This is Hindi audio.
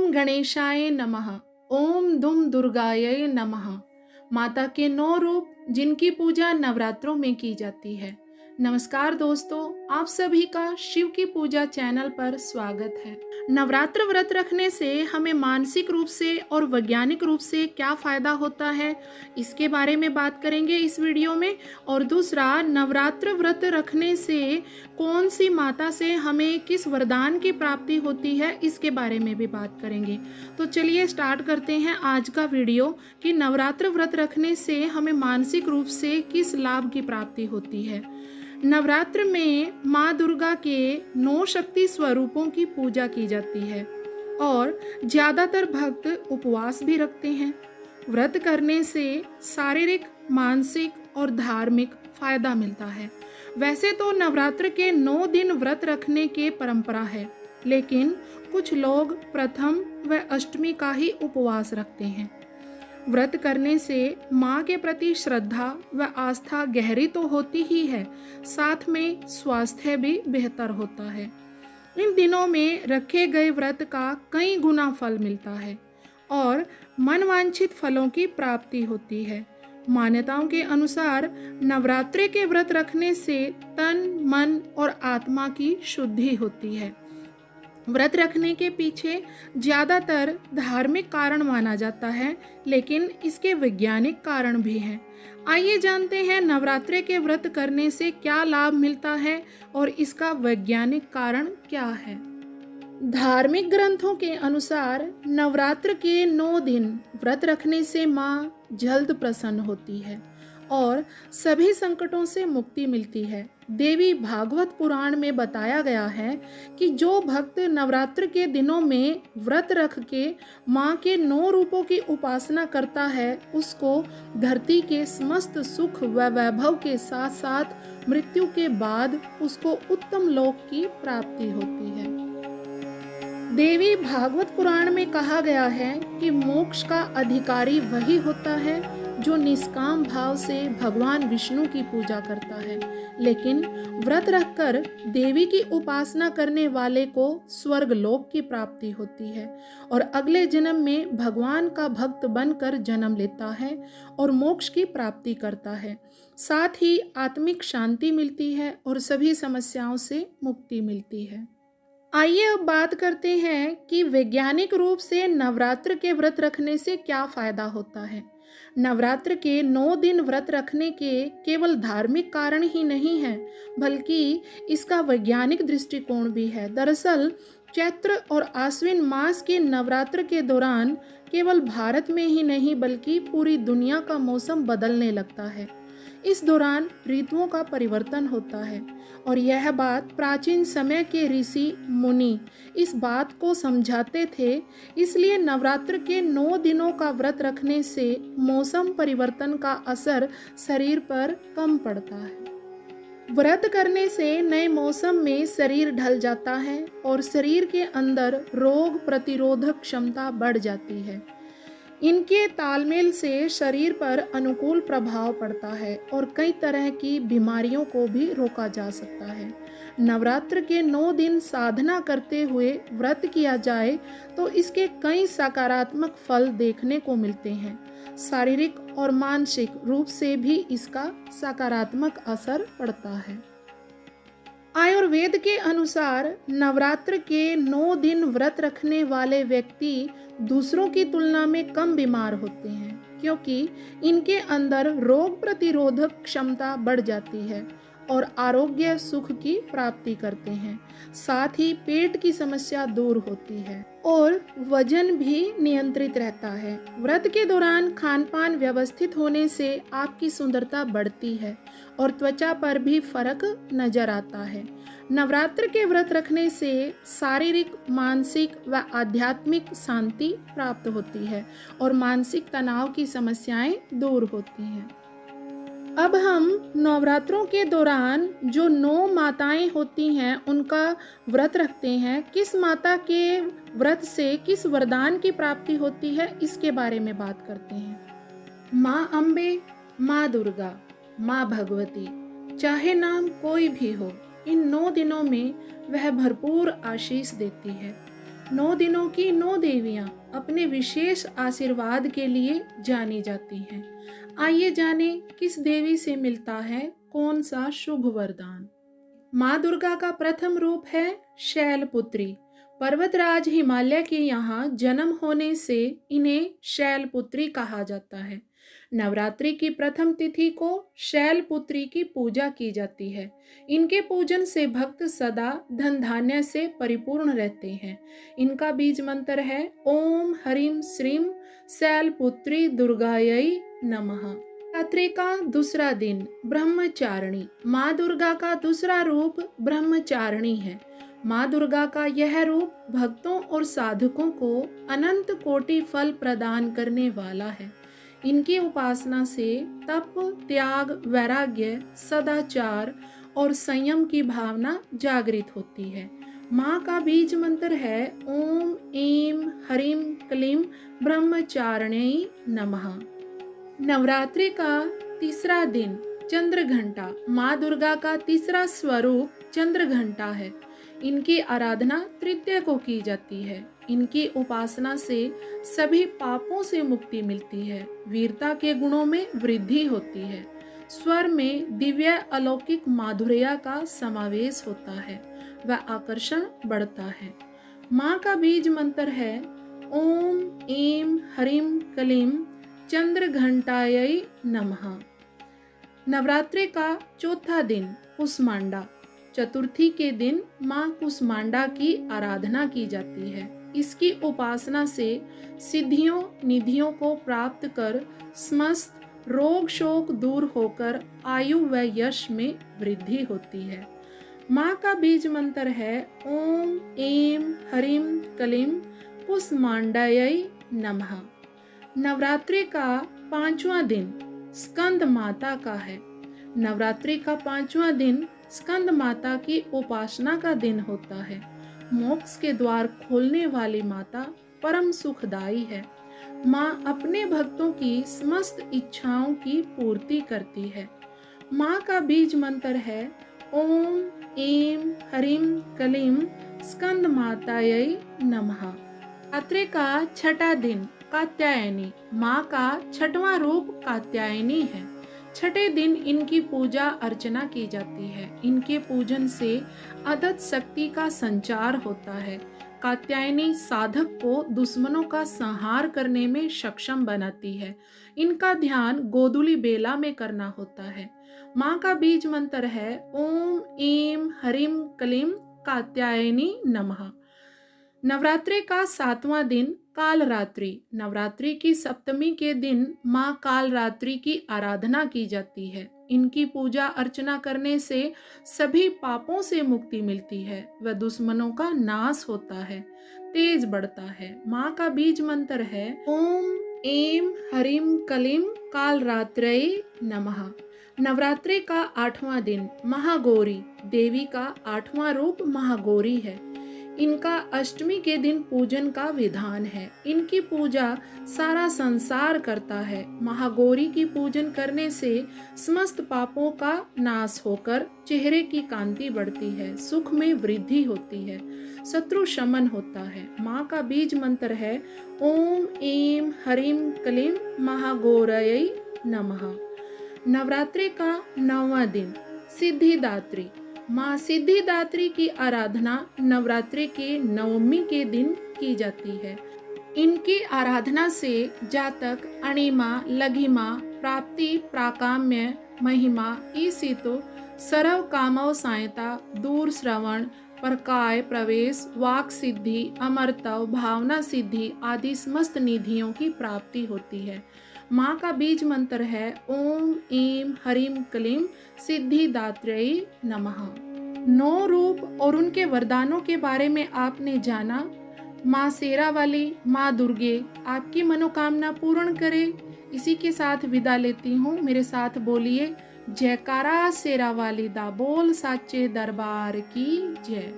ओम गणेशाय नमः। ओम दुम दुर्गाय नमः। माता के 9 रूप जिनकी पूजा नवरात्रों में की जाती है। नमस्कार दोस्तों, आप सभी का शिव की पूजा चैनल पर स्वागत है। नवरात्र व्रत रखने से हमें मानसिक रूप से और वैज्ञानिक रूप से क्या फायदा होता है, इसके बारे में बात करेंगे इस वीडियो में। और दूसरा, नवरात्र व्रत रखने से कौन सी माता से हमें किस वरदान की प्राप्ति होती है, इसके बारे में भी बात करेंगे। तो चलिए स्टार्ट करते हैं आज का वीडियो कि नवरात्र व्रत रखने से हमें मानसिक रूप से किस लाभ की प्राप्ति होती है। नवरात्र में माँ दुर्गा के 9 शक्ति स्वरूपों की पूजा की जाती है और ज्यादातर भक्त उपवास भी रखते हैं। व्रत करने से शारीरिक, मानसिक और धार्मिक फायदा मिलता है। वैसे तो नवरात्र के 9 दिन व्रत रखने की परंपरा है, लेकिन कुछ लोग प्रथम व अष्टमी का ही उपवास रखते हैं। व्रत करने से माँ के प्रति श्रद्धा व आस्था गहरी तो होती ही है, साथ में स्वास्थ्य भी बेहतर होता है। इन दिनों में रखे गए व्रत का कई गुना फल मिलता है और मनवांछित फलों की प्राप्ति होती है। मान्यताओं के अनुसार नवरात्रि के व्रत रखने से तन, मन और आत्मा की शुद्धि होती है। व्रत रखने के पीछे ज्यादातर धार्मिक कारण माना जाता है, लेकिन इसके वैज्ञानिक कारण भी हैं। आइए जानते हैं नवरात्रि के व्रत करने से क्या लाभ मिलता है और इसका वैज्ञानिक कारण क्या है। धार्मिक ग्रंथों के अनुसार नवरात्र के 9 दिन व्रत रखने से माँ जल्द प्रसन्न होती है और सभी संकटों से मुक्ति मिलती है। देवी भागवत पुराण में बताया गया है कि जो भक्त नवरात्र के दिनों में व्रत रख के माँ के 9 रूपों की उपासना करता है, उसको धरती के समस्त सुख व वैभव के साथ साथ मृत्यु के बाद उसको उत्तम लोक की प्राप्ति होती है। देवी भागवत पुराण में कहा गया है कि मोक्ष का अधिकारी वही होता है जो निष्काम भाव से भगवान विष्णु की पूजा करता है, लेकिन व्रत रखकर देवी की उपासना करने वाले को स्वर्ग लोक की प्राप्ति होती है और अगले जन्म में भगवान का भक्त बनकर जन्म लेता है और मोक्ष की प्राप्ति करता है। साथ ही आत्मिक शांति मिलती है और सभी समस्याओं से मुक्ति मिलती है। आइए अब बात करते हैं कि वैज्ञानिक रूप से नवरात्र के व्रत रखने से क्या फायदा होता है। नवरात्र के 9 दिन व्रत रखने के केवल धार्मिक कारण ही नहीं है, बल्कि इसका वैज्ञानिक दृष्टिकोण भी है। दरअसल चैत्र और आश्विन मास के नवरात्र के दौरान केवल भारत में ही नहीं बल्कि पूरी दुनिया का मौसम बदलने लगता है। इस दौरान ऋतुओं का परिवर्तन होता है और यह बात प्राचीन समय के ऋषि मुनि इस बात को समझाते थे। इसलिए नवरात्र के 9 दिनों का व्रत रखने से मौसम परिवर्तन का असर शरीर पर कम पड़ता है। व्रत करने से नए मौसम में शरीर ढल जाता है और शरीर के अंदर रोग प्रतिरोधक क्षमता बढ़ जाती है। इनके तालमेल से शरीर पर अनुकूल प्रभाव पड़ता है और कई तरह की बीमारियों को भी रोका जा सकता है। नवरात्र के 9 दिन साधना करते हुए व्रत किया जाए तो इसके कई सकारात्मक फल देखने को मिलते हैं। शारीरिक और मानसिक रूप से भी इसका सकारात्मक असर पड़ता है। आयुर्वेद के अनुसार नवरात्र के 9 दिन व्रत रखने वाले व्यक्ति दूसरों की तुलना में कम बीमार होते हैं, क्योंकि इनके अंदर रोग प्रतिरोधक क्षमता बढ़ जाती है और आरोग्य सुख की प्राप्ति करते हैं। साथ ही पेट की समस्या दूर होती है और वजन भी नियंत्रित रहता है। व्रत के दौरान खानपान व्यवस्थित होने से आपकी सुंदरता बढ़ती है और त्वचा पर भी फर्क नजर आता है। नवरात्र के व्रत रखने से शारीरिक, मानसिक व आध्यात्मिक शांति प्राप्त होती है और मानसिक तनाव की समस्याएं दूर होती हैं। अब हम नवरात्रों के दौरान जो 9 माताएं होती हैं उनका व्रत रखते हैं, किस माता के व्रत से किस वरदान की प्राप्ति होती है, इसके बारे में बात करते हैं। माँ अम्बे, माँ दुर्गा, माँ भगवती, चाहे नाम कोई भी हो, इन 9 दिनों में वह भरपूर आशीष देती है। 9 दिनों की 9 देवियां अपने विशेष आशीर्वाद के लिए जानी जाती हैं। आइए जाने किस देवी से मिलता है कौन सा शुभ वरदान। माँ दुर्गा का प्रथम रूप है शैलपुत्री। पर्वतराज हिमालय के यहाँ जन्म होने से इन्हें शैलपुत्री कहा जाता है। नवरात्रि की प्रथम तिथि को शैलपुत्री की पूजा की जाती है। इनके पूजन से भक्त सदा धन धान्य से परिपूर्ण रहते हैं। इनका बीज मंत्र है ओम ह्रीं श्रीं शैलपुत्री दुर्गायै नमः। नवरात्रि का दूसरा दिन ब्रह्मचारिणी। माँ दुर्गा का दूसरा रूप ब्रह्मचारिणी है। माँ दुर्गा का यह रूप भक्तों और साधकों को अनंत कोटि फल प्रदान करने वाला है। इनकी उपासना से तप, त्याग, वैराग्य, सदाचार और संयम की भावना जागृत होती है। माँ का बीज मंत्र है ओम ऐं ह्रीं क्लीं ब्रह्मचारिण्यै नमः। नवरात्रि का तीसरा दिन चंद्र घंटा। माँ दुर्गा का तीसरा स्वरूप चंद्र घंटा है। इनकी आराधना तृतीया को की जाती है। इनकी उपासना से सभी पापों से मुक्ति मिलती है। वीरता के गुणों में वृद्धि होती है। स्वर में दिव्य अलौकिक माधुर्य का समावेश होता है व आकर्षण बढ़ता है। माँ का बीज मंत्र है ओम ऐं ह्रीं क्लीं चंद्र घंटायै नमः। नवरात्रि का चौथा दिन कुसमांडा। चतुर्थी के दिन माँ कुसमांडा की आराधना की जाती है। इसकी उपासना से सिद्धियों निधियों को प्राप्त कर समस्त रोग शोक दूर होकर आयु व यश में वृद्धि होती है। माँ का बीज मंत्र है ओम ऐं ह्रीं क्लीं कुसमांडायै नमः। नवरात्रि का पांचवा दिन स्कंद माता का है। नवरात्रि का पांचवा दिन स्कंद माता की उपासना का दिन होता है। मोक्ष के द्वार खोलने वाली माता परम सुखदायी है। माँ अपने भक्तों की समस्त इच्छाओं की पूर्ति करती है। माँ का बीज मंत्र है ओम ऐं ह्रीं क्लीं स्कंद मातायै नमः। नवरात्रि का छठा दिन कात्यायनी। माँ का छठवां रूप कात्यायनी है। छठे दिन इनकी पूजा अर्चना की जाती है। इनके पूजन से अदृश्य शक्ति का संचार होता है। कात्यायनी साधक को दुश्मनों का संहार करने में सक्षम बनाती है। इनका ध्यान गोधूली बेला में करना होता है। माँ का बीज मंत्र है ओम ऐं ह्रीं क्लीं कात्यायनी नमः। नवरात्रि का सातवां दिन कालरात्रि। नवरात्रि की सप्तमी के दिन माँ कालरात्रि की आराधना की जाती है। इनकी पूजा अर्चना करने से सभी पापों से मुक्ति मिलती है व दुश्मनों का नाश होता है, तेज बढ़ता है। माँ का बीज मंत्र है ओम ऐं ह्रीं क्लीं कालरात्र्यै नमः। नवरात्रि का आठवां दिन महागौरी। देवी का आठवां रूप महागौरी है। इनका अष्टमी के दिन पूजन का विधान है। इनकी पूजा सारा संसार करता है। महागौरी की पूजन करने से समस्त पापों का नाश होकर चेहरे की कांति बढ़ती है, सुख में वृद्धि होती है, शत्रु शमन होता है। माँ का बीज मंत्र है ओम ऐं ह्रीं क्लीं महागौरयै नमः। नवरात्रि का 9वां दिन सिद्धिदात्री। माँ सिद्धिदात्री की आराधना नवरात्रि के नवमी के दिन की जाती है। इनकी आराधना से जातक अणिमा, लघिमा, प्राप्ति, प्राकाम्य, महिमा, ईसितो, सर्व कामव सहायता, दूर श्रवण, प्रकाय, प्रवेश, वाक सिद्धि, अमरतव, भावना सिद्धि आदि समस्त निधियों की प्राप्ति होती है। माँ का बीज मंत्र है ओम ऐं ह्रीं क्लीं सिद्धिदात्र्यै नमः। 9 रूप और उनके वरदानों के बारे में आपने जाना। माँ शेरा वाली, माँ दुर्गे आपकी मनोकामना पूर्ण करे। इसी के साथ विदा लेती हूँ। मेरे साथ बोलिए जयकारा शेरा वाली दा बोल साचे दरबार की जय।